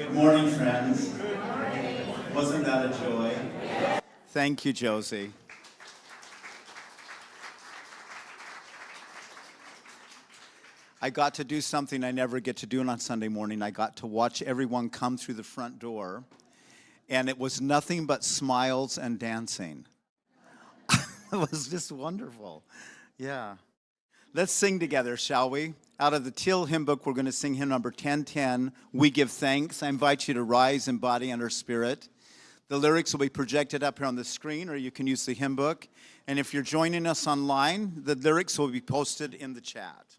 Good morning, friends. Wasn't that a joy? Thank you, Josie. I got to do something I never get to do on Sunday morning. I got to watch everyone come through the front door, and it was nothing but smiles and dancing. It was just wonderful. Yeah. Let's sing together, shall we? Out of the Teal hymn book, we're going to sing hymn number 1010, We Give Thanks. I invite you to rise in body and spirit. The lyrics will be projected up here on the screen, or you can use the hymn book. And if you're joining us online, the lyrics will be posted in the chat.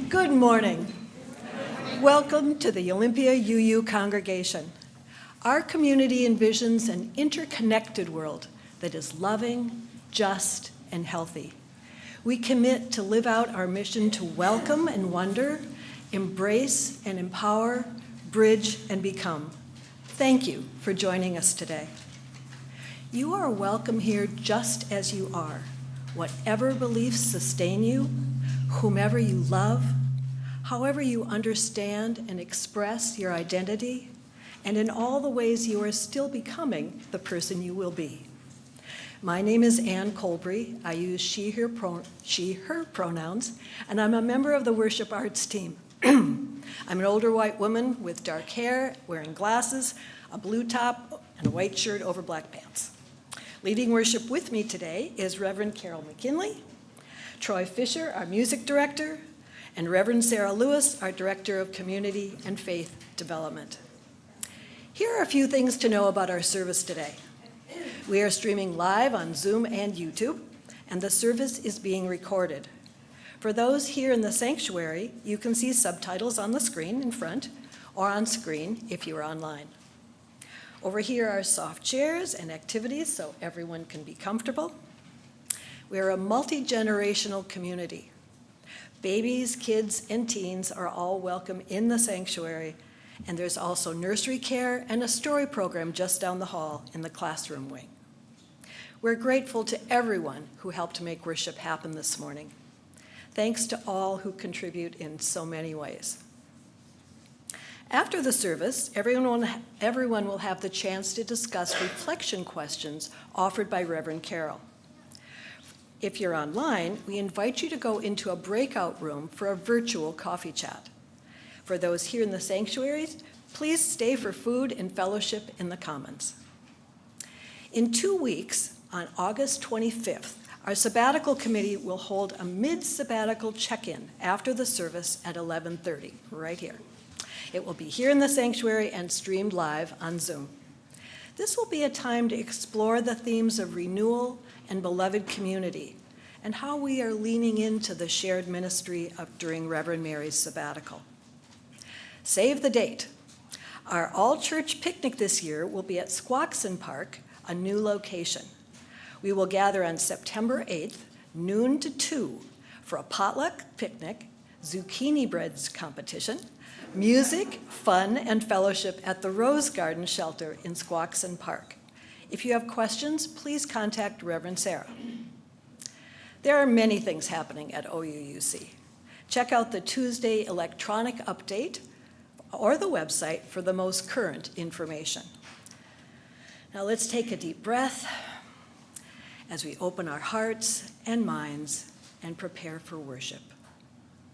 Good morning. Welcome to the Olympia UU congregation. Our community envisions an interconnected world that is loving, just, and healthy. We commit to live out our mission to welcome and wonder, embrace and empower, bridge and become. Thank you for joining us today. You are welcome here just as you are, whatever beliefs sustain you, whomever you love, however you understand and express your identity, and in all the ways you are still becoming the person you will be. My name is Ann Colbury. I use she, her pronouns, and I'm a member of the worship arts team. I'm an older white woman with dark hair, wearing glasses, a blue top, and a white shirt over black pants. Leading worship with me today is Reverend Carol McKinley, Troy Fisher, our music director, and Reverend Sarah Lewis, our Director of Community and Faith Development. Here are a few things to know about our service today. We are streaming live on Zoom and YouTube, and the service is being recorded. For those here in the sanctuary, you can see subtitles on the screen in front, or on screen if you are online. Over here are soft chairs and activities so everyone can be comfortable. We are a multi-generational community. Babies, kids, and teens are all welcome in the sanctuary, and there's also nursery care and a story program just down the hall in the classroom wing. We're grateful to everyone who helped make worship happen this morning. Thanks to all who contribute in so many ways. After the service, everyone will have the chance to discuss reflection questions offered by Reverend Carol. If you're online, we invite you to go into a breakout room for a virtual coffee chat. For those here in the sanctuaries, please stay for food and fellowship in the commons. In 2 weeks, on August 25th, our sabbatical committee will hold a mid-sabbatical check-in after the service at 11:30, right here. It will be here in the sanctuary and streamed live on Zoom. This will be a time to explore the themes of renewal and beloved community, and how we are leaning into the shared ministry during Reverend Mary's sabbatical. Save the date. Our all-church picnic this year will be at Squaxin Park, a new location. We will gather on September 8th, noon to 2, for a potluck picnic, zucchini breads competition, music, fun, and fellowship at the Rose Garden Shelter in Squaxin Park. If you have questions, please contact Reverend Sarah. There are many things happening at OUUC. Check out the Tuesday electronic update or the website for the most current information. Now let's take a deep breath as we open our hearts and minds and prepare for worship.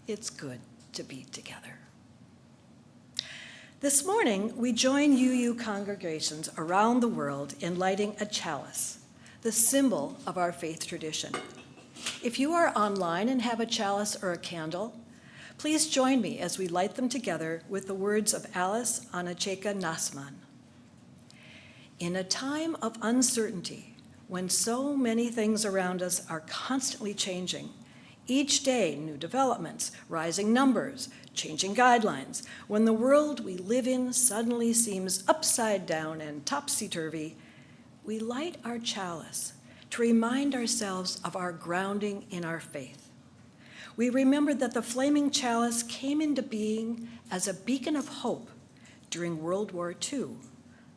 It's good to be together. This morning, we join UU congregations around the world in lighting a chalice, the symbol of our faith tradition. If you are online and have a chalice or a candle, please join me as we light them together with the words of Alice Anacheka Nasman. In a time of uncertainty, when so many things around us are constantly changing, each day new developments, rising numbers, changing guidelines, when the world we live in suddenly seems upside down and topsy-turvy, we light our chalice to remind ourselves of our grounding in our faith. We remember that the flaming chalice came into being as a beacon of hope during World War II,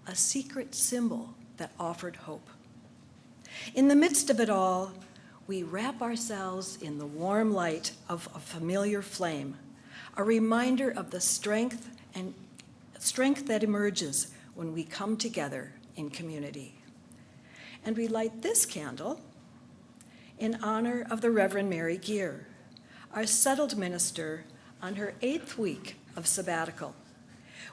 a secret symbol that offered hope. In the midst of it all, we wrap ourselves in the warm light of a familiar flame, a reminder of the strength that emerges when we come together in community. And we light this candle in honor of the Reverend Mary Geer, our settled minister on her 8th week of sabbatical.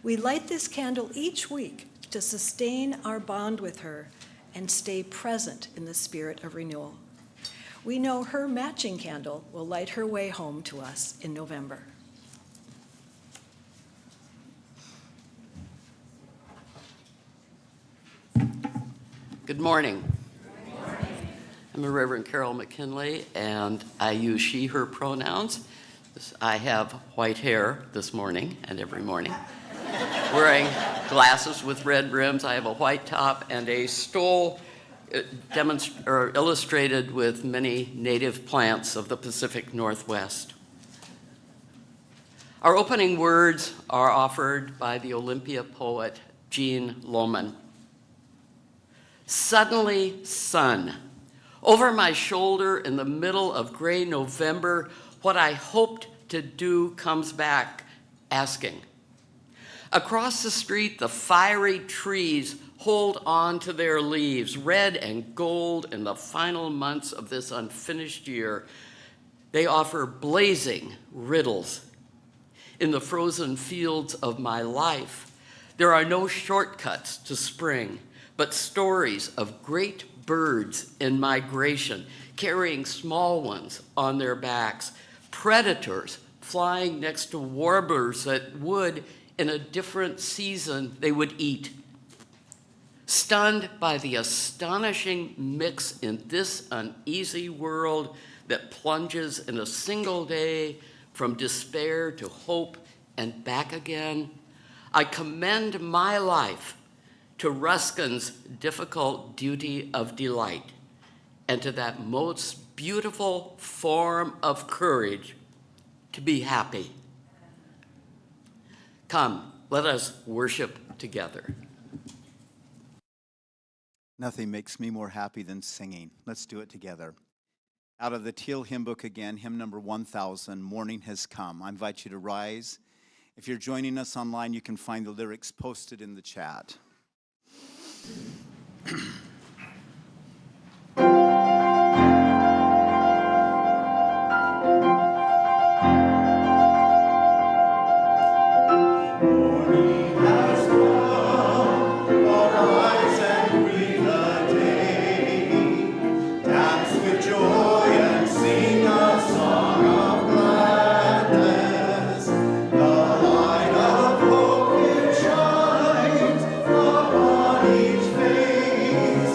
We light this candle each week to sustain our bond with her and stay present in the spirit of renewal. We know her matching candle will light her way home to us in November. Good morning. I'm a Reverend Carol McKinley, and I use she, her pronouns. I have white hair this morning and every morning. Wearing glasses with red rims. I have a white top and a stole illustrated with many native plants of the Pacific Northwest. Our opening words are offered by the Olympia poet Jean Lohman. Suddenly, sun. Over my shoulder in the middle of gray November, what I hoped to do comes back, asking. Across the street, the fiery trees hold on to their leaves, red and gold in the final months of this unfinished year. They offer blazing riddles. In the frozen fields of my life, there are no shortcuts to spring, but stories of great birds in migration, carrying small ones on their backs, predators flying next to warblers that would, in a different season, they would eat. Stunned by the astonishing mix in this uneasy world that plunges in a single day from despair to hope and back again, I commend my life to Ruskin's difficult duty of delight, and to that most beautiful form of courage, to be happy. Come, let us worship together. Nothing makes me more happy than singing. Let's do it together. Out of the Teal hymn book again, hymn number 1000, Morning Has Come. I invite you to rise. If you're joining us online, you can find the lyrics posted in the chat. Each face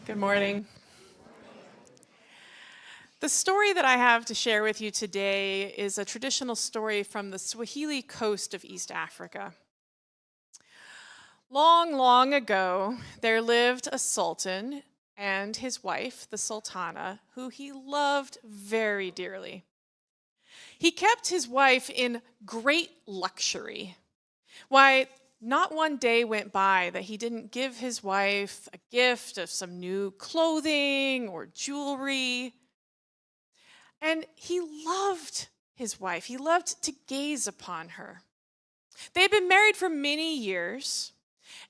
Good morning. The story that I have to share with you today is a traditional story from the Swahili coast of East Africa. Long, long ago, there lived a sultan and his wife, the sultana, who he loved very dearly. He kept his wife in great luxury. Why, not one day went by that he didn't give his wife a gift of some new clothing or jewelry. And he loved his wife. He loved to gaze upon her. They had been married for many years,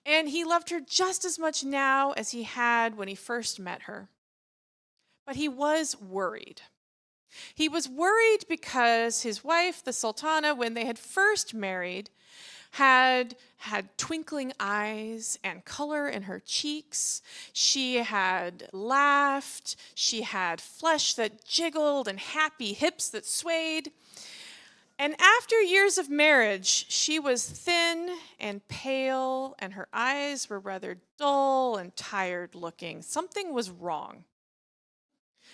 and he loved her just as much now as he had when he first met her. But he was worried. He was worried because his wife, the sultana, when they had first married, had twinkling eyes and color in her cheeks. She had laughed. She had flesh that jiggled and happy hips that swayed. And after years of marriage, she was thin and pale, and her eyes were rather dull and tired looking. Something was wrong.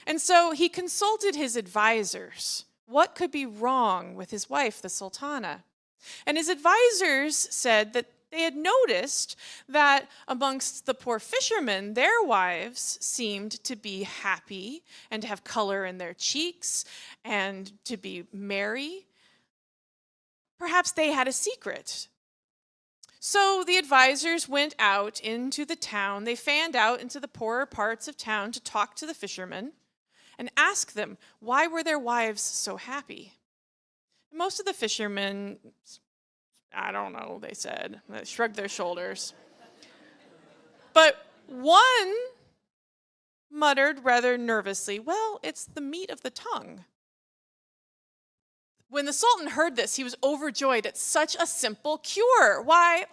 And so he consulted his advisors. What could be wrong with his wife, the sultana? And his advisors said that they had noticed that amongst the poor fishermen, their wives seemed to be happy and to have color in their cheeks and to be merry. Perhaps they had a secret. So the advisors went out into the town. They fanned out into the poorer parts of town to talk to the fishermen and ask them, why were their wives so happy? Most of the fishermen, I don't know, they said. They shrugged their shoulders. But one muttered rather nervously, well, it's the meat of the tongue. When the Sultan heard this, he was overjoyed at such a simple cure. Why,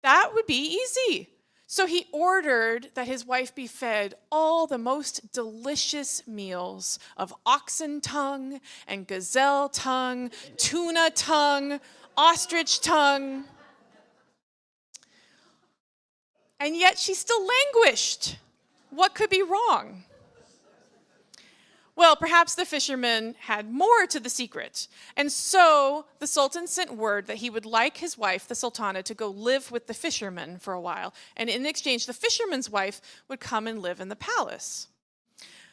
that would be easy. So he ordered that his wife be fed all the most delicious meals of oxen tongue and gazelle tongue, tuna tongue, ostrich tongue. And yet she still languished. What could be wrong? Well, perhaps the fisherman had more to the secret. And so the Sultan sent word that he would like his wife, the Sultana, to go live with the fisherman for a while. And in exchange, the fisherman's wife would come and live in the palace.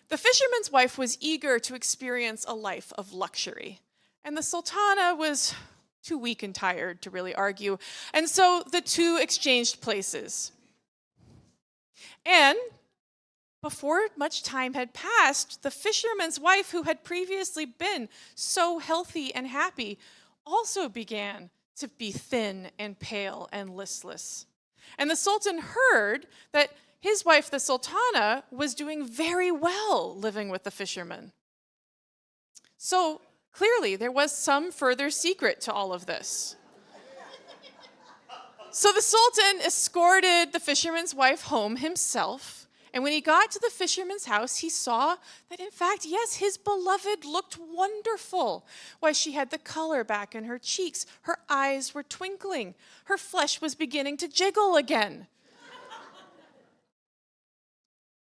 The fisherman's wife was eager to experience a life of luxury. And the Sultana was too weak and tired to really argue. And so the two exchanged places. And before much time had passed, the fisherman's wife, who had previously been so healthy and happy, also began to be thin and pale and listless. And the Sultan heard that his wife, the Sultana, was doing very well living with the fisherman. So clearly, there was some further secret to all of this. So the Sultan escorted the fisherman's wife home himself. And when he got to the fisherman's house, he saw that, in fact, yes, his beloved looked wonderful. Why, she had the color back in her cheeks. Her eyes were twinkling. Her flesh was beginning to jiggle again.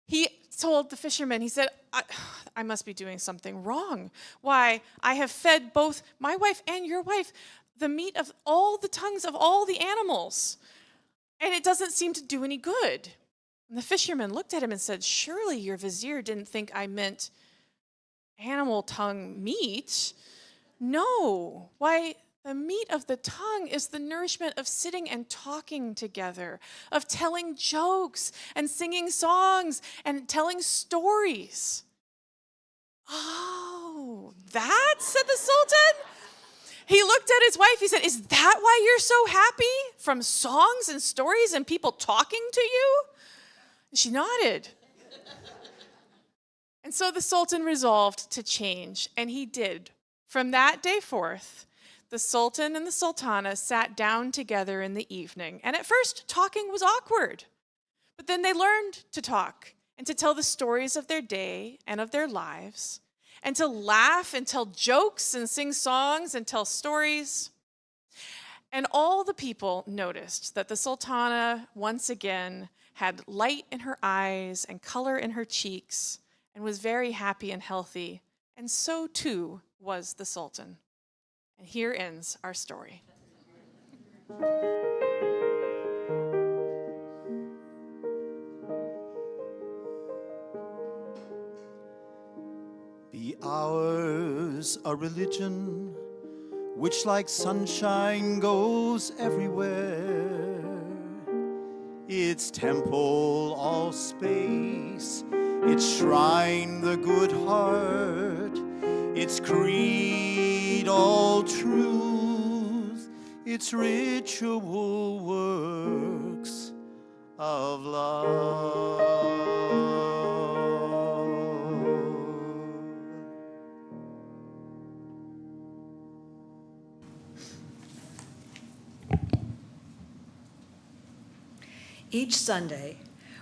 He told the fisherman, he said, I must be doing something wrong. Why, I have fed both my wife and your wife the meat of all the tongues of all the animals, and it doesn't seem to do any good. And the fisherman looked at him and said, surely your vizier didn't think I meant animal tongue meat. No. Why, the meat of the tongue is the nourishment of sitting and talking together, of telling jokes and singing songs and telling stories. Oh, that, said the Sultan. He looked at his wife. He said, is that why you're so happy? From songs and stories and people talking to you? She nodded. And so the Sultan resolved to change, and he did. From that day forth, the Sultan and the Sultana sat down together in the evening. And at first, talking was awkward. But then they learned to talk and to tell the stories of their day and of their lives, and to laugh and tell jokes and sing songs and tell stories. And all the people noticed that the Sultana once again had light in her eyes and color in her cheeks and was very happy and healthy, and so too was the Sultan. And here ends our story. Be ours a religion which like sunshine goes everywhere. Its temple all space, its shrine the good heart, its creed all truth, its ritual works of love. Each Sunday,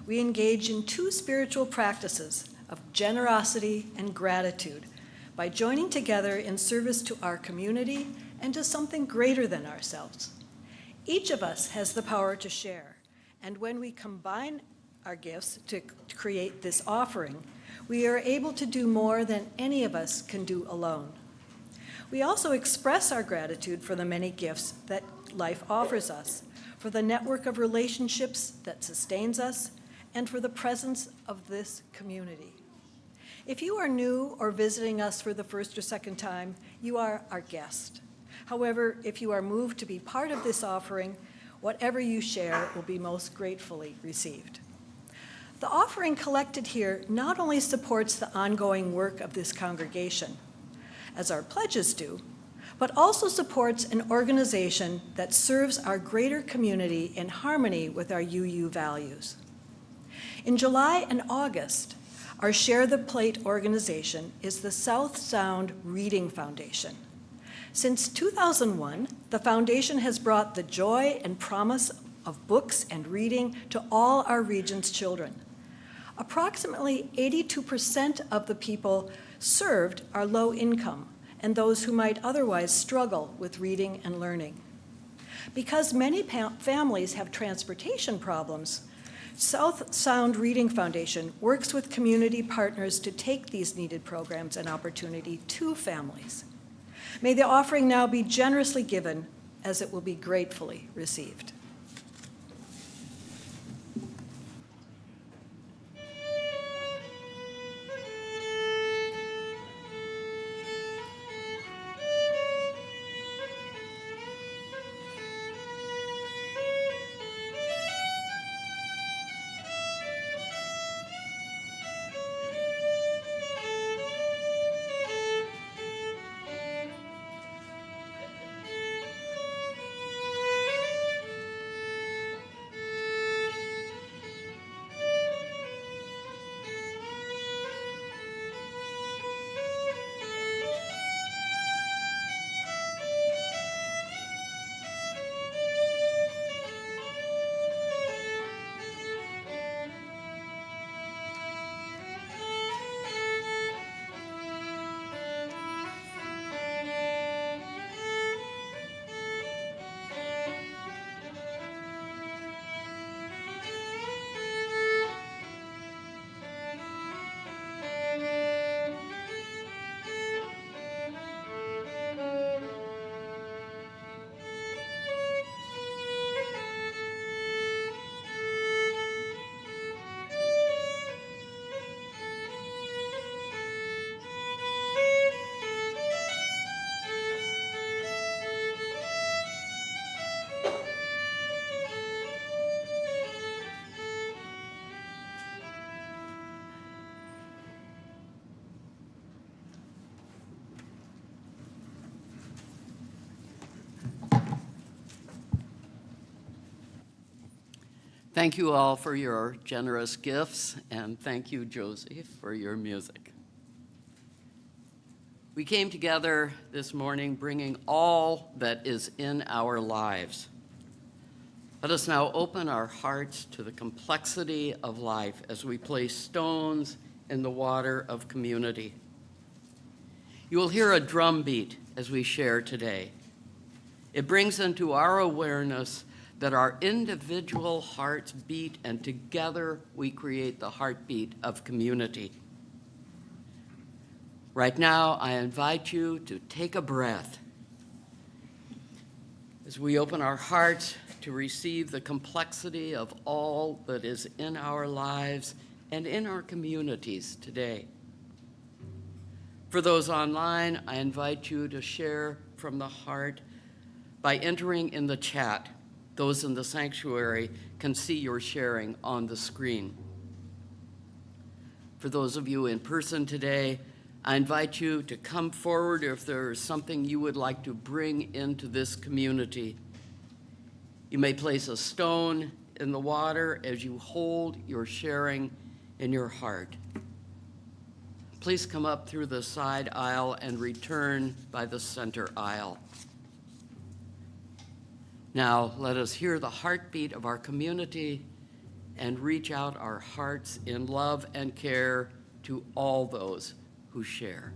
we engage in two spiritual practices of generosity and gratitude by joining together in service to our community and to something greater than ourselves. Each of us has the power to share, and when we combine our gifts to create this offering, we are able to do more than any of us can do alone. We also express our gratitude for the many gifts that life offers us, for the network of relationships that sustains us, and for the presence of this community. If you are new or visiting us for the first or second time, you are our guest. However, if you are moved to be part of this offering, whatever you share will be most gratefully received. The offering collected here not only supports the ongoing work of this congregation, as our pledges do, but also supports an organization that serves our greater community in harmony with our UU values. In July and August, our Share the Plate organization is the South Sound Reading Foundation. Since 2001, the foundation has brought the joy and promise of books and reading to all our region's children. Approximately 82% of the people served are low income and those who might otherwise struggle with reading and learning. Because many families have transportation problems, South Sound Reading Foundation works with community partners to take these needed programs and opportunity to families. May the offering now be generously given, as it will be gratefully received. Thank you all for your generous gifts, and thank you, Josie, for your music. We came together this morning bringing all that is in our lives. Let us now open our hearts to the complexity of life as we place stones in the water of community. You will hear a drum beat as we share today. It brings into our awareness that our individual hearts beat, and together we create the heartbeat of community. Right now, I invite you to take a breath as we open our hearts to receive the complexity of all that is in our lives and in our communities today. For those online, I invite you to share from the heart by entering in the chat. Those in the sanctuary can see your sharing on the screen. For those of you in person today, I invite you to come forward if there is something you would like to bring into this community. You may place a stone in the water as you hold your sharing in your heart. Please come up through the side aisle and return by the center aisle. Now, let us hear the heartbeat of our community and reach out our hearts in love and care to all those who share.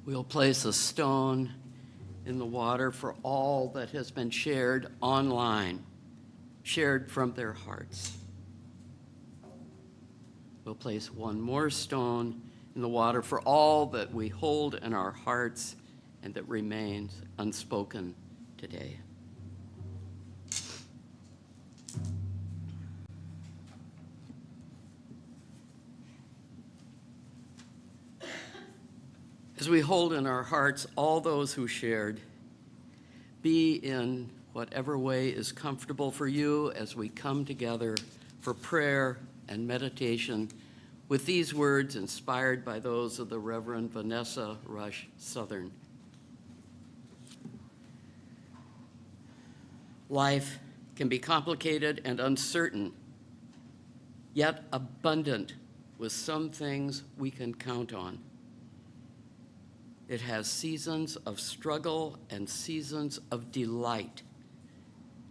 We'll place a stone in the water for all that has been shared online, shared from their hearts. We'll place one more stone in the water for all that we hold in our hearts and that remains unspoken today. As we hold in our hearts all those who shared, be in whatever way is comfortable for you as we come together for prayer and meditation with these words inspired by those of the Reverend Vanessa Rush Southern. Life can be complicated and uncertain, yet abundant with some things we can count on. It has seasons of struggle and seasons of delight.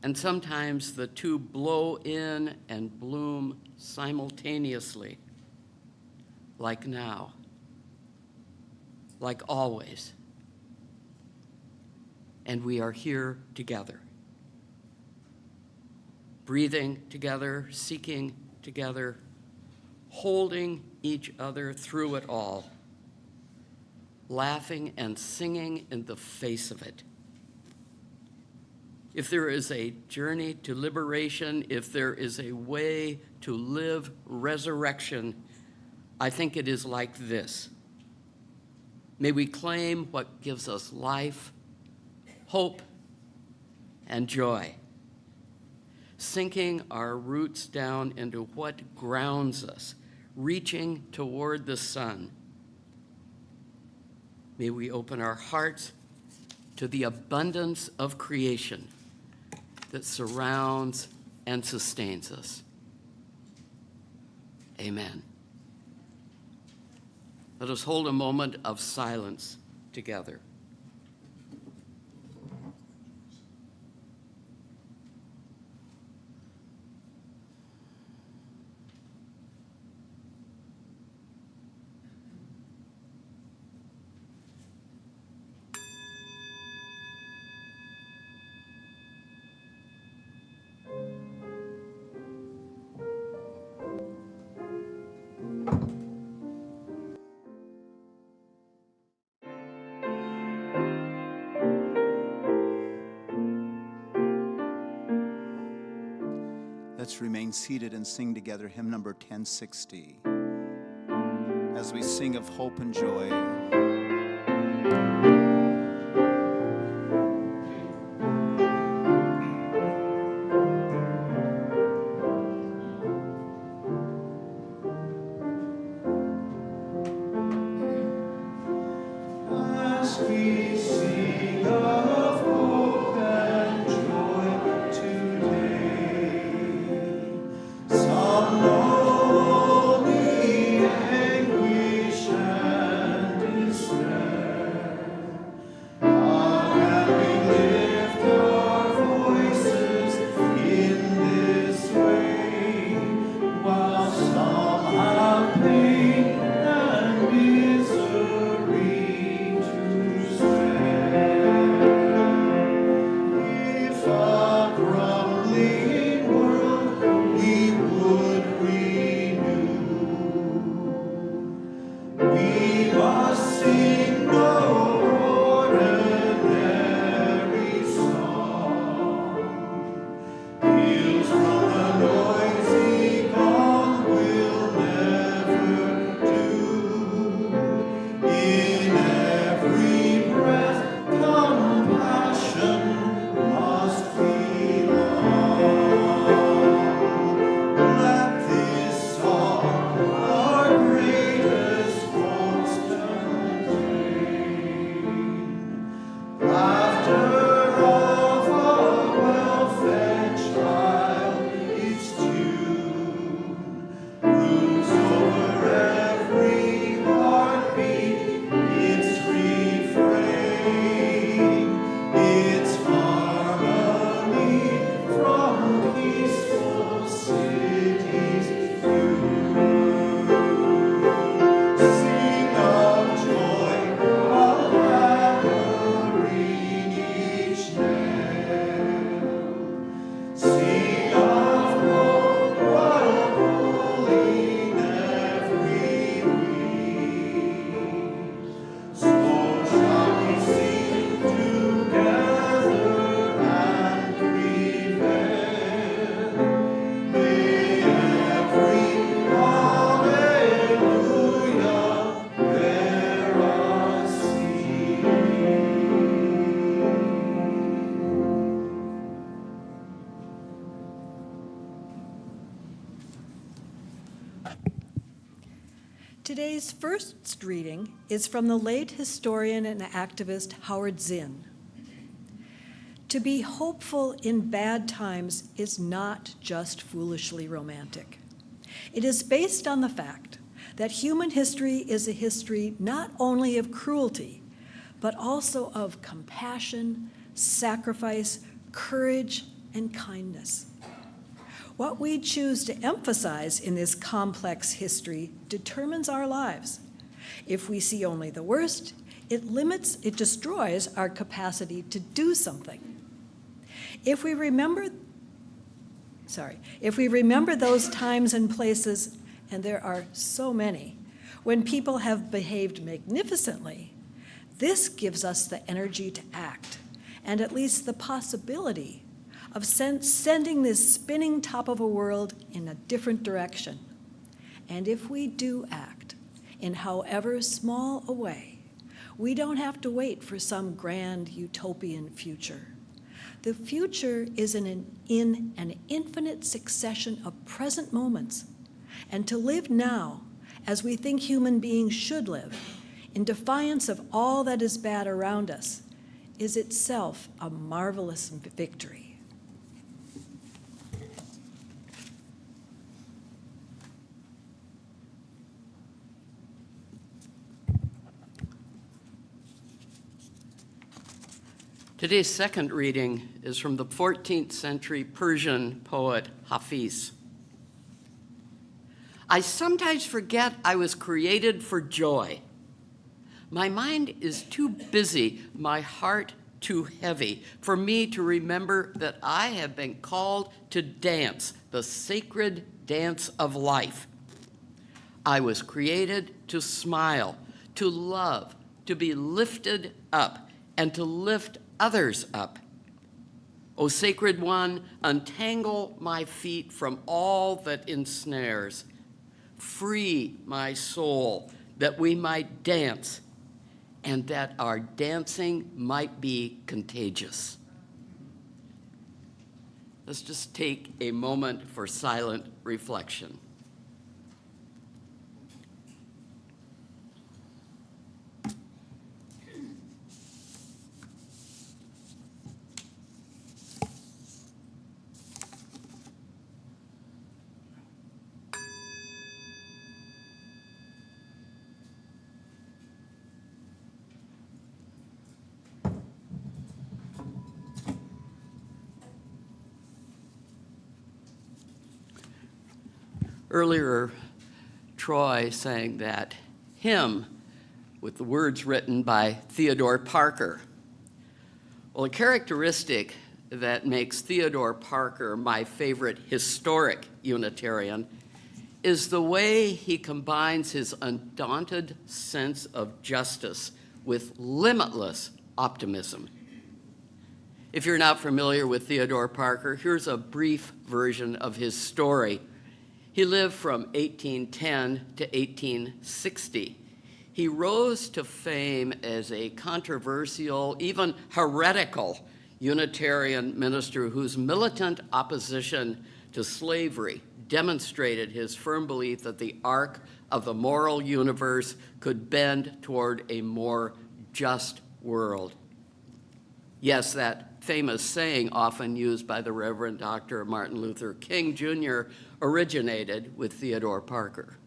And sometimes the two blow in and bloom simultaneously, like now. like always. And we are here together, breathing together, seeking together, holding each other through it all, laughing and singing in the face of it. If there is a journey to liberation, if there is a way to live resurrection, I think it is like this. May we claim what gives us life, hope, and joy, sinking our roots down into what grounds us, reaching toward the sun. May we open our hearts to the abundance of creation that surrounds and sustains us. Amen. Let us hold a moment of silence together. Let's remain seated and sing together hymn number 1060 as we sing of hope and joy. As we sing of hope and joy today, some know the anguish and despair. How can we lift our voices in this way, while some have pain and misery to spare? If a crumbling world we would renew, we must sing no ordinary song. Peals from a noisy gong will never do. In every breath, compassion must belong. Let this song, our greatest boast, contain laughter of a well-fed child, its tune broods over every heartbeat, its refrain, its harmony from peaceful cities viewed. Sing of joy, a hammering each nail. Sing of hope, what a pulling every wing. So shall we sing together and prevail. May every hallelujah bear us seal. Today's first reading is from the late historian and activist Howard Zinn. To be hopeful in bad times is not just foolishly romantic. It is based on the fact that human history is a history not only of cruelty, but also of compassion, sacrifice, courage, and kindness. What we choose to emphasize in this complex history determines our lives. If we see only the worst, It destroys our capacity to do something. If we remember those times and places, and there are so many, when people have behaved magnificently, this gives us the energy to act, and at least the possibility of sending this spinning top of a world in a different direction. And if we do act, in however small a way, we don't have to wait for some grand utopian future. The future is in an infinite succession of present moments, and to live now as we think human beings should live, in defiance of all that is bad around us, is itself a marvelous victory. Today's second reading is from the 14th century Persian poet Hafiz. I sometimes forget I was created for joy. My mind is too busy, my heart too heavy for me to remember that I have been called to dance, the sacred dance of life. I was created to smile, to love, to be lifted up, and to lift others up. O sacred one, untangle my feet from all that ensnares. Free my soul that we might dance and that our dancing might be contagious. Let's just take a moment for silent reflection. Earlier, Troy sang that hymn with the words written by Theodore Parker. Well, a characteristic that makes Theodore Parker my favorite historic Unitarian is the way he combines his undaunted sense of justice with limitless optimism. If you're not familiar with Theodore Parker, here's a brief version of his story. He lived from 1810 to 1860. He rose to fame as a controversial, even heretical Unitarian minister whose militant opposition to slavery demonstrated his firm belief that the arc of the moral universe could bend toward a more just world. Yes, that famous saying often used by the Reverend Dr. Martin Luther King Jr. originated with Theodore Parker.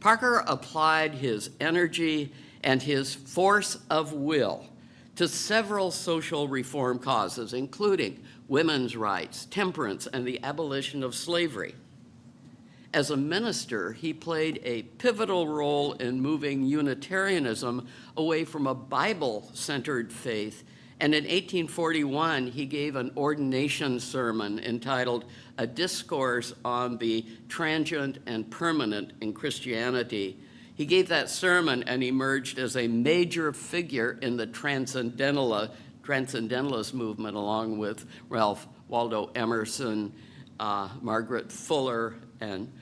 Parker applied his energy and his force of will to several social reform causes, including women's rights, temperance, and the abolition of slavery. As a minister, he played a pivotal role in moving Unitarianism away from a Bible-centered faith, and in 1841, he gave an ordination sermon entitled A Discourse on the Transient and Permanent in Christianity. He gave that sermon and emerged as a major figure in the Transcendentalist movement, along with Ralph Waldo Emerson, Margaret Fuller, and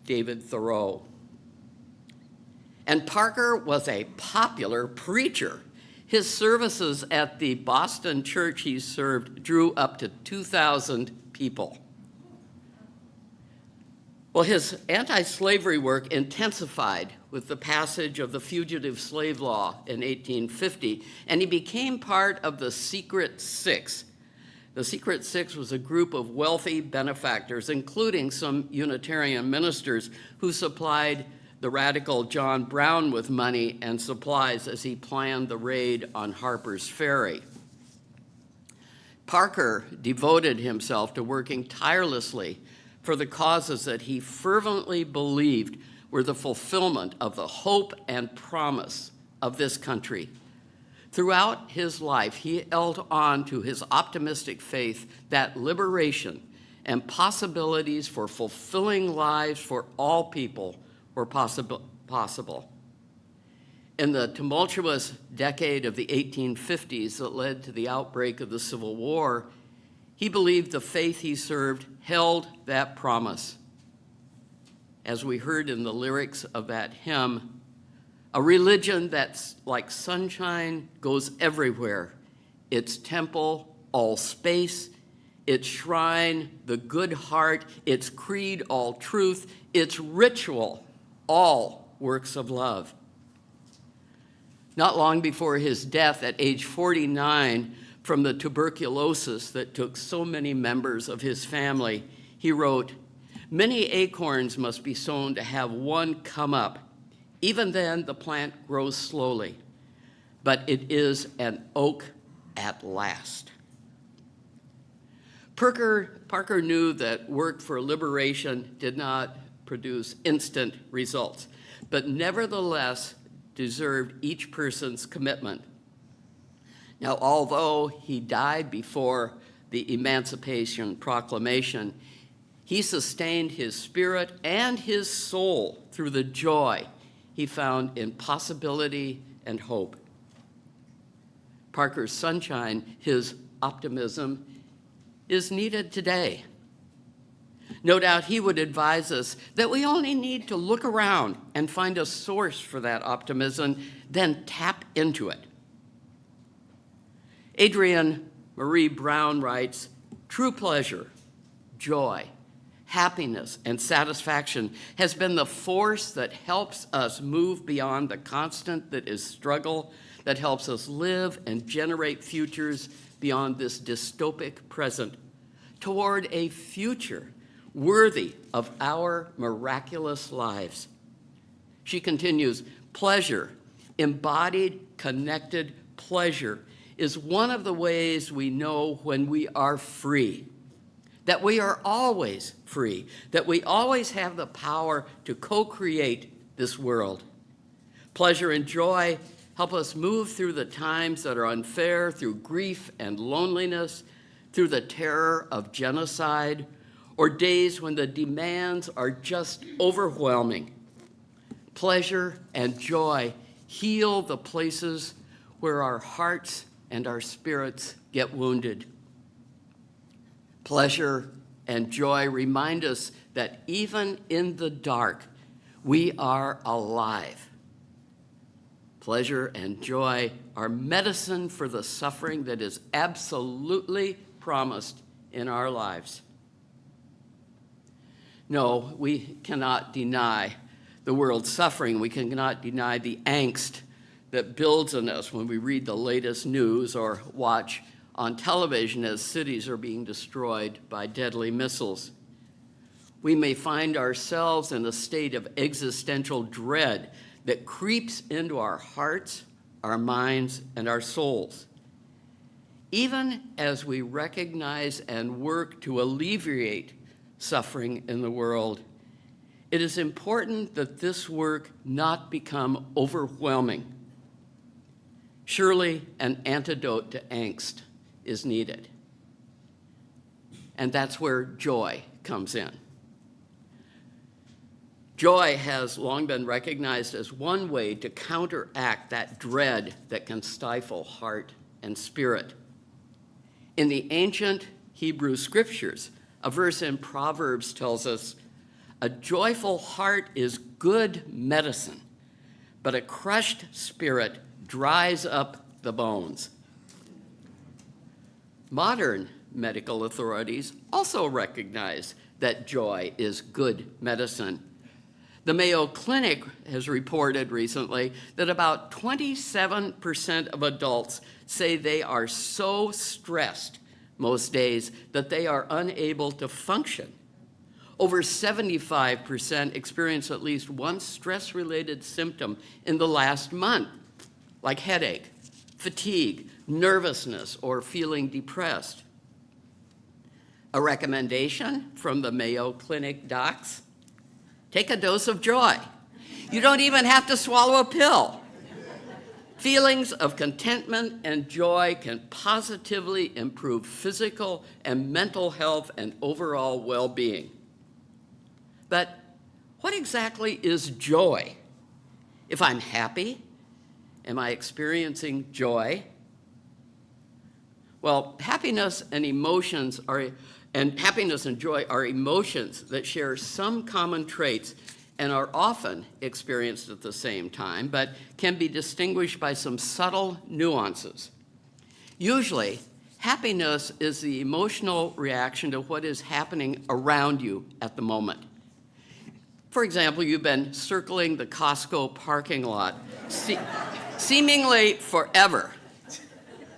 David Thoreau. And Parker was a popular preacher. His services at the Boston church he served drew up to 2,000 people. Well, his anti-slavery work intensified with the passage of the Fugitive Slave Law in 1850, and he became part of the Secret Six. The Secret Six was a group of wealthy benefactors, including some Unitarian ministers, who supplied the radical John Brown with money and supplies as he planned the raid on Harper's Ferry. Parker devoted himself to working tirelessly for the causes that he fervently believed were the fulfillment of the hope and promise of this country. Throughout his life, he held on to his optimistic faith that liberation and possibilities for fulfilling lives for all people were possible. In the tumultuous decade of the 1850s that led to the outbreak of the Civil War, he believed the faith he served held that promise. As we heard in the lyrics of that hymn, a religion that's like sunshine goes everywhere. Its temple, all space, its shrine, the good heart, its creed, all truth, its ritual, all works of love. Not long before his death at age 49 from the tuberculosis that took so many members of his family, he wrote, "Many acorns must be sown to have one come up. Even then, the plant grows slowly, but it is an oak at last." Parker knew that work for liberation did not produce instant results, but nevertheless deserved each person's commitment. Now, although he died before the Emancipation Proclamation, he sustained his spirit and his soul through the joy he found in possibility and hope. Parker's sunshine, his optimism, is needed today. No doubt he would advise us that we only need to look around and find a source for that optimism, then tap into it. Adrienne Marie Brown writes, "True pleasure, joy, happiness, and satisfaction has been the force that helps us move beyond the constant that is struggle, that helps us live and generate futures beyond this dystopic present, toward a future worthy of our miraculous lives." She continues, "Pleasure, embodied, connected pleasure, is one of the ways we know when we are free, that we are always free, that we always have the power to co-create this world. Pleasure and joy help us move through the times that are unfair, through grief and loneliness, through the terror of genocide, or days when the demands are just overwhelming. Pleasure and joy heal the places where our hearts and our spirits get wounded. Pleasure and joy remind us that even in the dark, we are alive. Pleasure and joy are medicine for the suffering that is absolutely promised in our lives. No, we cannot deny the world's suffering. We cannot deny the angst that builds in us when we read the latest news or watch on television as cities are being destroyed by deadly missiles. We may find ourselves in a state of existential dread that creeps into our hearts, our minds, and our souls. Even as we recognize and work to alleviate suffering in the world, it is important that this work not become overwhelming. Surely an antidote to angst is needed. And that's where joy comes in. Joy has long been recognized as one way to counteract that dread that can stifle heart and spirit. In the ancient Hebrew scriptures, a verse in Proverbs tells us, "A joyful heart is good medicine, but a crushed spirit dries up the bones." Modern medical authorities also recognize that joy is good medicine. The Mayo Clinic has reported recently that about 27% of adults say they are so stressed most days that they are unable to function. Over 75% experience at least one stress-related symptom in the last month, like headache, fatigue, nervousness, or feeling depressed. A recommendation from the Mayo Clinic docs: take a dose of joy. You don't even have to swallow a pill. Feelings of contentment and joy can positively improve physical and mental health and overall well-being. But what exactly is joy? If I'm happy, am I experiencing joy? Well, happiness and joy are emotions that share some common traits and are often experienced at the same time, but can be distinguished by some subtle nuances. Usually, happiness is the emotional reaction to what is happening around you at the moment. For example, you've been circling the Costco parking lot seemingly forever,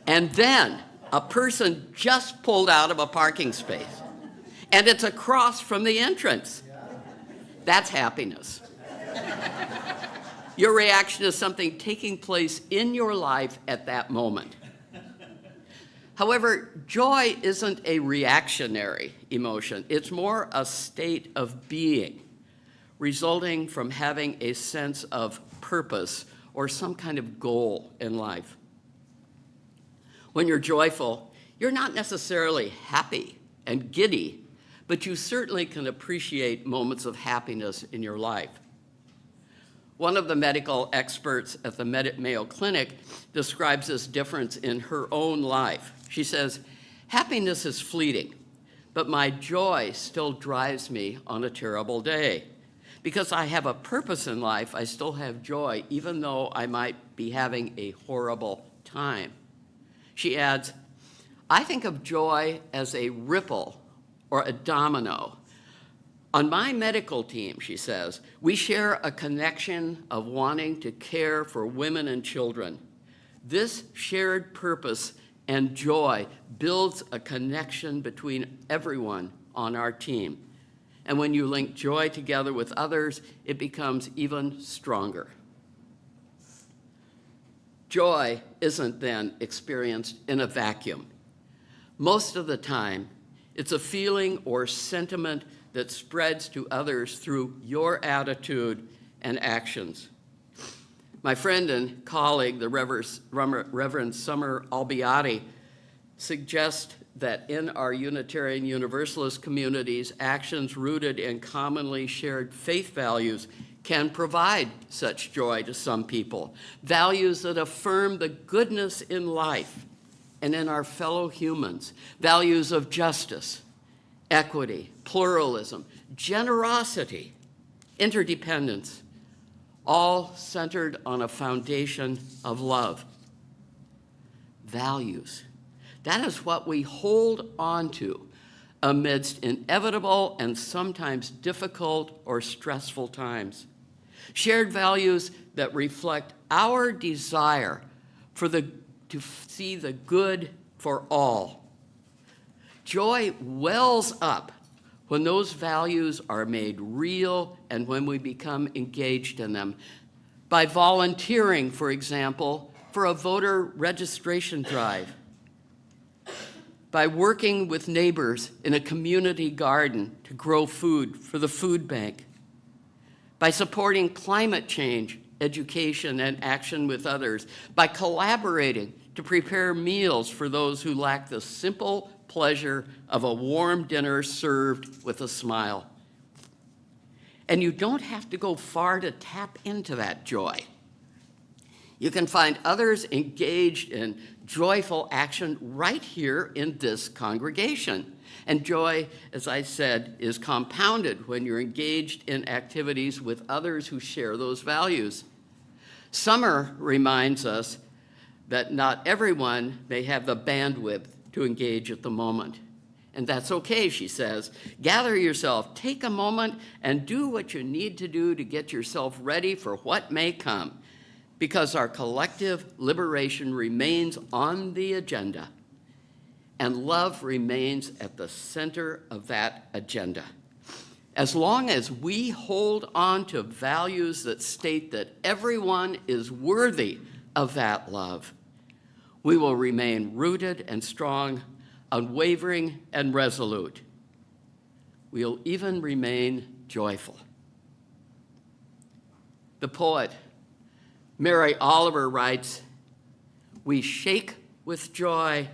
and then a person just pulled out of a parking space, and it's across from the entrance. That's happiness. Your reaction is something taking place in your life at that moment. However, joy isn't a reactionary emotion. It's more a state of being, resulting from having a sense of purpose or some kind of goal in life. When you're joyful, you're not necessarily happy and giddy, but you certainly can appreciate moments of happiness in your life. One of the medical experts at the Mayo Clinic describes this difference in her own life. She says, "Happiness is fleeting, but my joy still drives me on a terrible day. Because I have a purpose in life, I still have joy, even though I might be having a horrible time." She adds, "I think of joy as a ripple or a domino. On my medical team," she says, "we share a connection of wanting to care for women and children. This shared purpose and joy builds a connection between everyone on our team. And when you link joy together with others, it becomes even stronger." Joy isn't then experienced in a vacuum. Most of the time, it's a feeling or sentiment that spreads to others through your attitude and actions. My friend and colleague, the Reverend Summer Albiati, suggests that in our Unitarian Universalist communities, actions rooted in commonly shared faith values can provide such joy to some people. Values that affirm the goodness in life and in our fellow humans. Values of justice, equity, pluralism, generosity, interdependence, all centered on a foundation of love. Values. That is what we hold on to amidst inevitable and sometimes difficult or stressful times. Shared values that reflect our desire to see the good for all. Joy wells up when those values are made real and when we become engaged in them. By volunteering, for example, for a voter registration drive. By working with neighbors in a community garden to grow food for the food bank. By supporting climate change, education, and action with others. By collaborating to prepare meals for those who lack the simple pleasure of a warm dinner served with a smile. And you don't have to go far to tap into that joy. You can find others engaged in joyful action right here in this congregation. And joy, as I said, is compounded when you're engaged in activities with others who share those values. Summer reminds us that not everyone may have the bandwidth to engage at the moment. And that's okay, she says. Gather yourself, take a moment, and do what you need to do to get yourself ready for what may come, because our collective liberation remains on the agenda, and love remains at the center of that agenda. As long as we hold on to values that state that everyone is worthy of that love, we will remain rooted and strong, unwavering and resolute. We'll even remain joyful. The poet Mary Oliver writes, We shake with joy.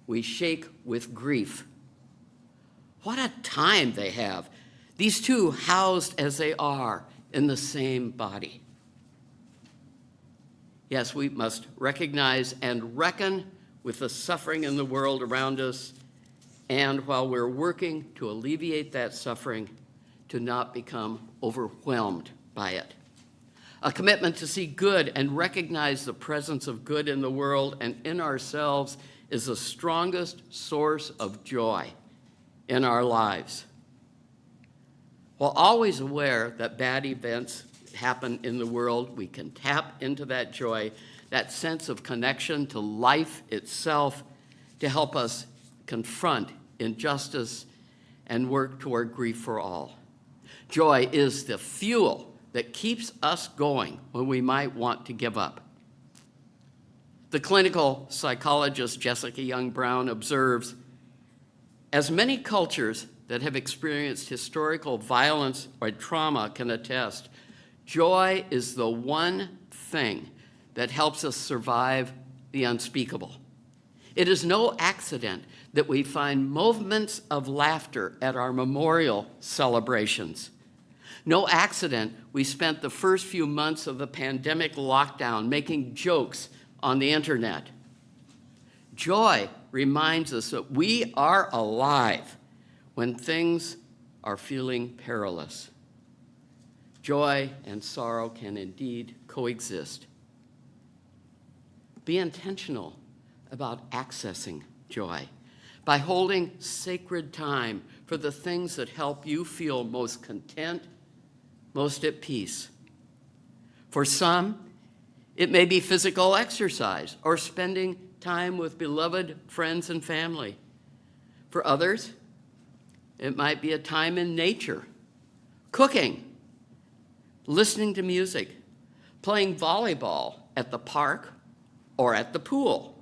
We shake with grief. What a time they have, these two housed as they are in the same body. Yes, we must recognize and reckon with the suffering in the world around us, and while we're working to alleviate that suffering, to not become overwhelmed by it. A commitment to see good and recognize the presence of good in the world and in ourselves is the strongest source of joy in our lives. While always aware that bad events happen in the world, we can tap into that joy, that sense of connection to life itself, to help us confront injustice and work toward grief for all. Joy is the fuel that keeps us going when we might want to give up. The clinical psychologist Jessica Young Brown observes, as many cultures that have experienced historical violence or trauma can attest, joy is the one thing that helps us survive the unspeakable. It is no accident that we find moments of laughter at our memorial celebrations. No accident we spent the first few months of the pandemic lockdown making jokes on the internet. Joy reminds us that we are alive when things are feeling perilous. Joy and sorrow can indeed coexist. Be intentional about accessing joy by holding sacred time for the things that help you feel most content, most at peace. For some, it may be physical exercise or spending time with beloved friends and family. For others, it might be a time in nature, cooking, listening to music, playing volleyball at the park or at the pool.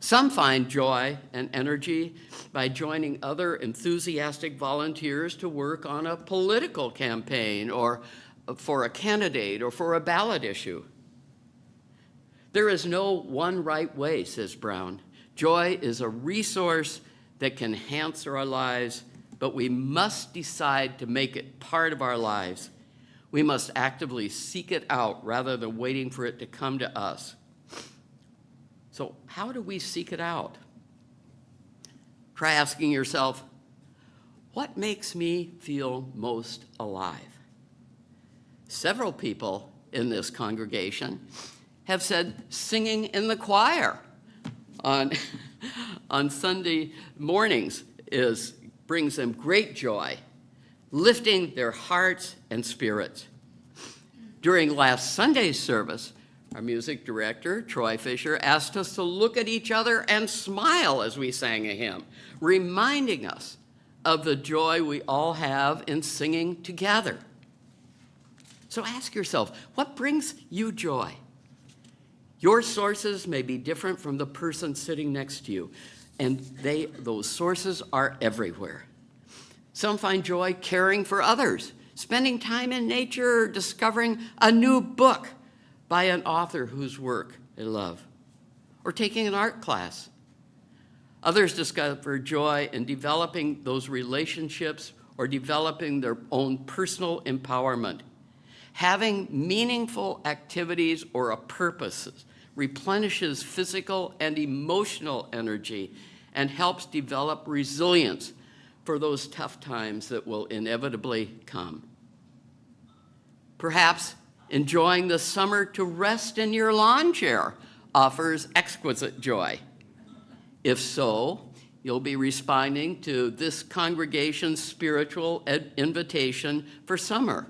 Some find joy and energy by joining other enthusiastic volunteers to work on a political campaign or for a candidate or for a ballot issue. There is no one right way, says Brown. Joy is a resource that can enhance our lives, but we must decide to make it part of our lives. We must actively seek it out rather than waiting for it to come to us. So how do we seek it out? Try asking yourself, what makes me feel most alive? Several people in this congregation have said singing in the choir on Sunday mornings brings them great joy, lifting their hearts and spirits. During last Sunday's service, our music director, Troy Fisher, asked us to look at each other and smile as we sang a hymn, reminding us of the joy we all have in singing together. So ask yourself, what brings you joy? Your sources may be different from the person sitting next to you, and those sources are everywhere. Some find joy caring for others, spending time in nature, discovering a new book by an author whose work they love, or taking an art class. Others discover joy in developing those relationships or developing their own personal empowerment. Having meaningful activities or a purpose replenishes physical and emotional energy and helps develop resilience for those tough times that will inevitably come. Perhaps enjoying the summer to rest in your lawn chair offers exquisite joy. If so, you'll be responding to this congregation's spiritual invitation for summer,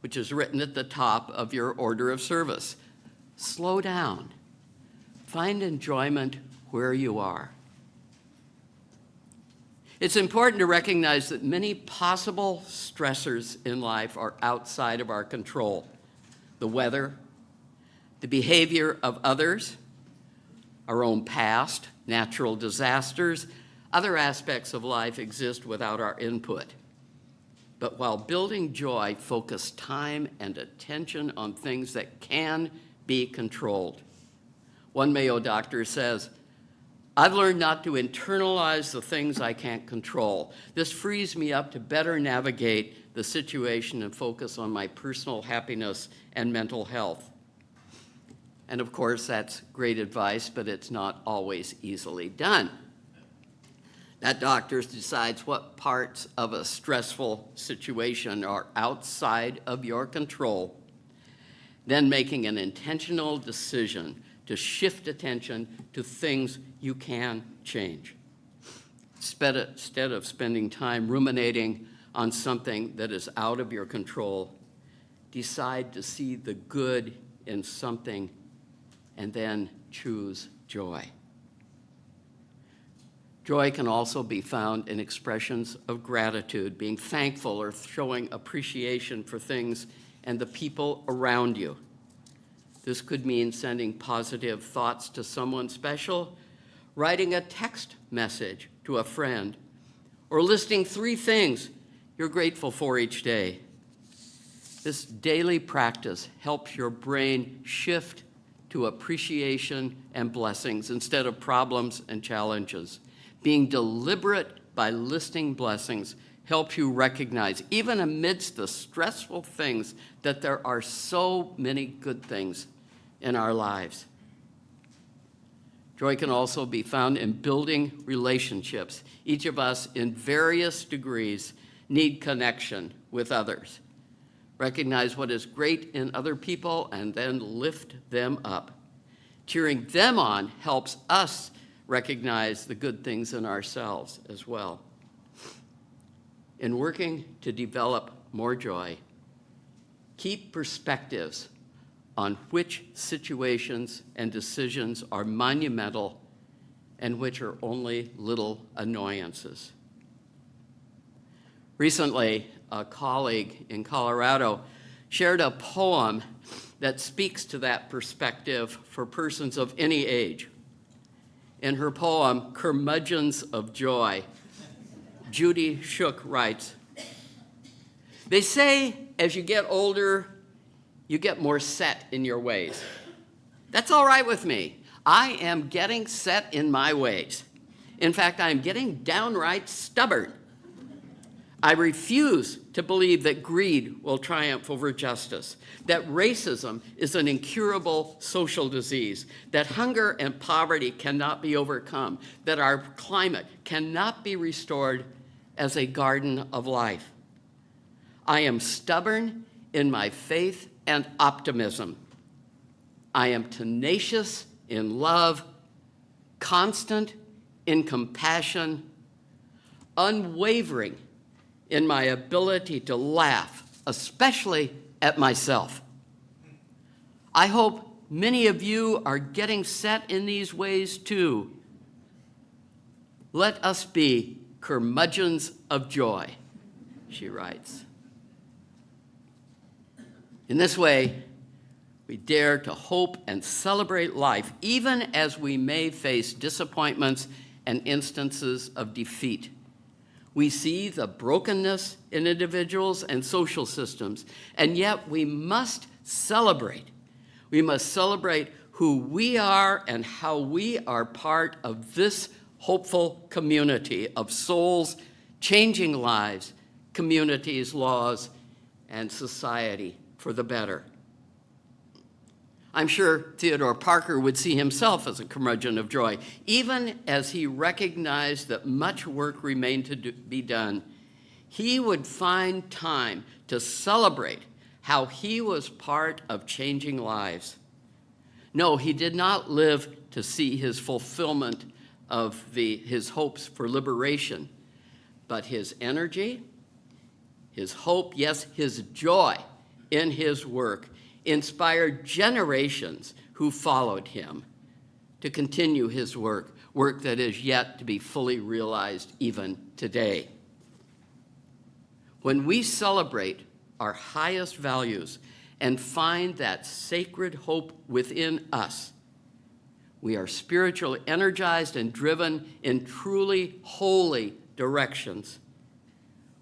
which is written at the top of your order of service. Slow down. Find enjoyment where you are. It's important to recognize that many possible stressors in life are outside of our control. The weather, the behavior of others, our own past, natural disasters, other aspects of life exist without our input. But while building joy, focus time and attention on things that can be controlled. One Mayo doctor says, "I've learned not to internalize the things I can't control. This frees me up to better navigate the situation and focus on my personal happiness and mental health." And of course, that's great advice, but it's not always easily done. That doctor decides what parts of a stressful situation are outside of your control, then making an intentional decision to shift attention to things you can change. Instead of spending time ruminating on something that is out of your control, decide to see the good in something and then choose joy. Joy can also be found in expressions of gratitude, being thankful or showing appreciation for things and the people around you. This could mean sending positive thoughts to someone special, writing a text message to a friend, or listing 3 things you're grateful for each day. This daily practice helps your brain shift to appreciation and blessings instead of problems and challenges. Being deliberate by listing blessings helps you recognize, even amidst the stressful things, that there are so many good things in our lives. Joy can also be found in building relationships. Each of us, in various degrees, need connection with others. Recognize what is great in other people and then lift them up. Cheering them on helps us recognize the good things in ourselves as well. In working to develop more joy, keep perspectives on which situations and decisions are monumental and which are only little annoyances. Recently, a colleague in Colorado shared a poem that speaks to that perspective for persons of any age. In her poem, Curmudgeons of Joy, Judy Shook writes, "They say as you get older, you get more set in your ways. That's all right with me. I am getting set in my ways. In fact, I am getting downright stubborn. I refuse to believe that greed will triumph over justice, that racism is an incurable social disease, that hunger and poverty cannot be overcome, that our climate cannot be restored as a garden of life. I am stubborn in my faith and optimism. I am tenacious in love, constant in compassion, unwavering in my ability to laugh, especially at myself. I hope many of you are getting set in these ways too. Let us be curmudgeons of joy," she writes. In this way, we dare to hope and celebrate life, even as we may face disappointments and instances of defeat. We see the brokenness in individuals and social systems, and yet we must celebrate. We must celebrate who we are and how we are part of this hopeful community of souls, changing lives, communities, laws, and society for the better. I'm sure Theodore Parker would see himself as a curmudgeon of joy, even as he recognized that much work remained to be done. He would find time to celebrate how he was part of changing lives. No, he did not live to see his fulfillment of his hopes for liberation, but his energy, his hope, yes, his joy in his work inspired generations who followed him to continue his work that is yet to be fully realized even today. When we celebrate our highest values and find that sacred hope within us, we are spiritually energized and driven in truly holy directions.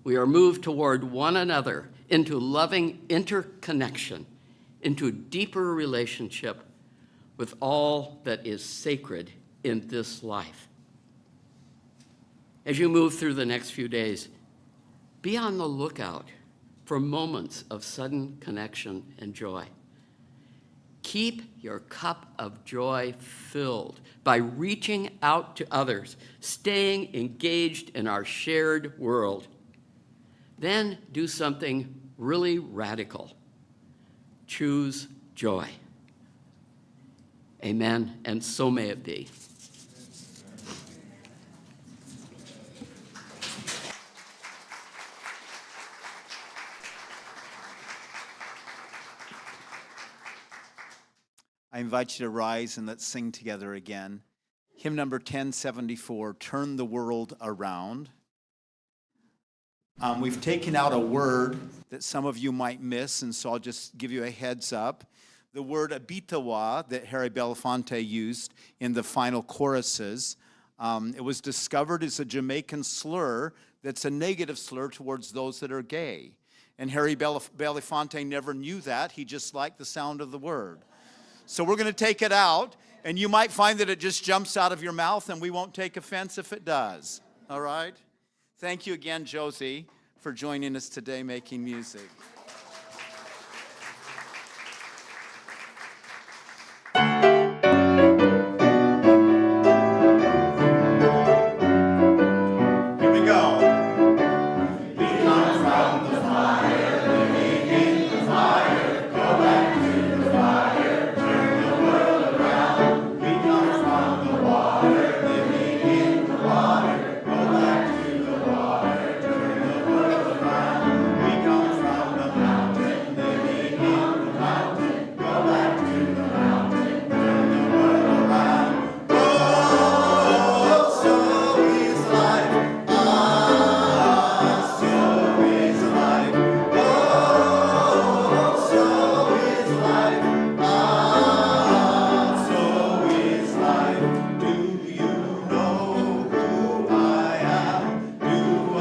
We are moved toward one another into loving interconnection, into deeper relationship with all that is sacred in this life. As you move through the next few days, be on the lookout for moments of sudden connection and joy. Keep your cup of joy filled by reaching out to others, staying engaged in our shared world. Then do something really radical. Choose joy. Amen, and so may it be. I invite you to rise and let's sing together again. Hymn number 1074, Turn the World Around. We've taken out a word that some of you might miss, and so I'll just give you a heads up. The word abitawa that Harry Belafonte used in the final choruses, it was discovered as a Jamaican slur that's a negative slur towards those that are gay. And Harry Belafonte never knew that. He just liked the sound of the word. So we're going to take it out, and you might find that it just jumps out of your mouth, and we won't take offense if it does. All right? Thank you again, Josie, for joining us today making music. Here we go. We come from the fire, living in the fire, go back to the fire, turn the world around. We come from the water, living in the water, go back to the water, turn the world around. We come from the mountain, living in the mountain, go back to the mountain, turn the world around. Oh, so is life. Ah, so is life. Oh, so is life. Ah, so is life. Do you know who I am? Do I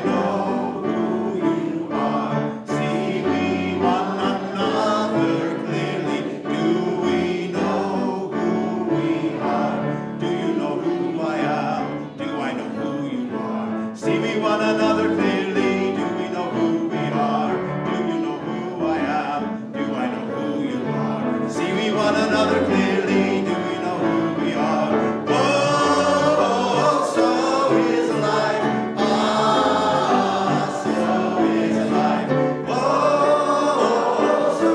know who you are? See we one another clearly. Do we know who we are? Do you know who I am? Do I know who you are? See we one another clearly. Do we know who we are? Do you know who I am? Do I know who you are? See we one another clearly. Do we know who we are? Oh, so is life. Ah, so is life. Oh, so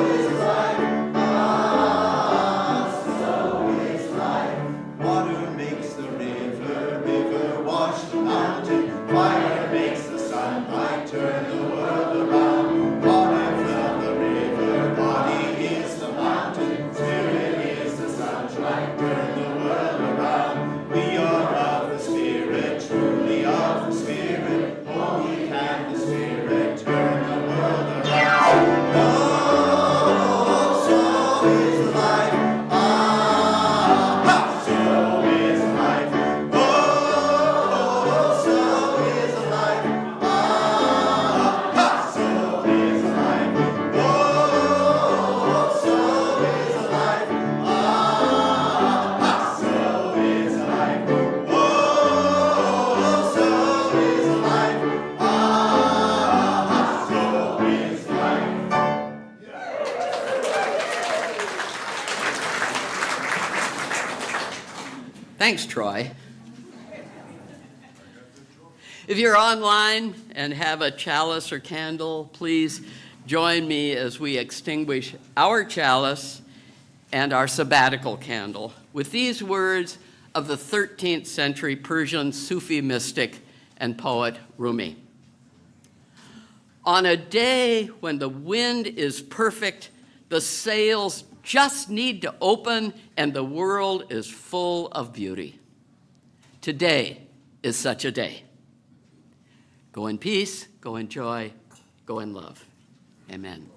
is life. Ah, so is life. Water makes the river, river wash the mountain. Fire makes the sunlight turn the world around. Water from the river, body is the mountain, spirit is the sunshine, turn the world around. We are of the Spirit, truly of the Spirit, only can the Spirit turn the world around. Oh, so is life. Ah, so is life. Oh, so is life. Ah, so is life. Oh, so is life. Ah, so is life. Oh, so is life. Ah, so is life. Thanks, Troy. If you're online and have a chalice or candle, please join me as we extinguish our chalice and our sabbatical candle with these words of the 13th century Persian Sufi mystic and poet Rumi. On a day when the wind is perfect, the sails just need to open and the world is full of beauty. Today is such a day. Go in peace, go in joy, go in love. Amen.